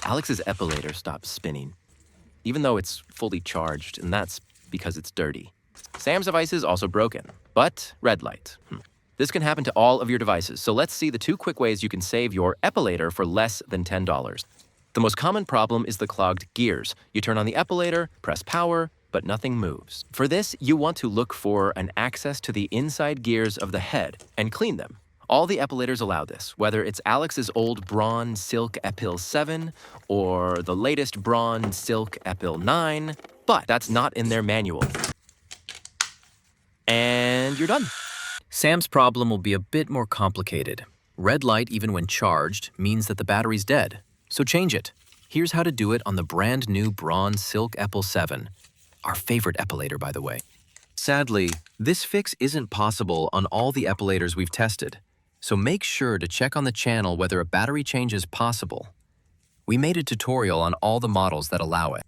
Alex's epilator stopped spinning, even though it's fully charged, and that's because it's dirty. Sam's device is also broken, but red light. This can happen to all of your devices, so let's see the 2 quick ways you can save your epilator for less than $10. The most common problem is the clogged gears. You turn on the epilator, press power, but nothing moves. For this, you want to look for an access to the inside gears of the head and clean them. All the epilators allow this, whether it's Alex's old Braun Silk Epil 7 or the latest Braun Silk Epil 9, but that's not in their manual. And you're done. Sam's problem will be a bit more complicated. Red light, even when charged, means that the battery's dead. So change it. Here's how to do it on the brand new Braun Silk Epil 7. Our favorite epilator, by the way. Sadly, this fix isn't possible on all the epilators we've tested. So make sure to check on the channel whether a battery change is possible. We made a tutorial on all the models that allow it.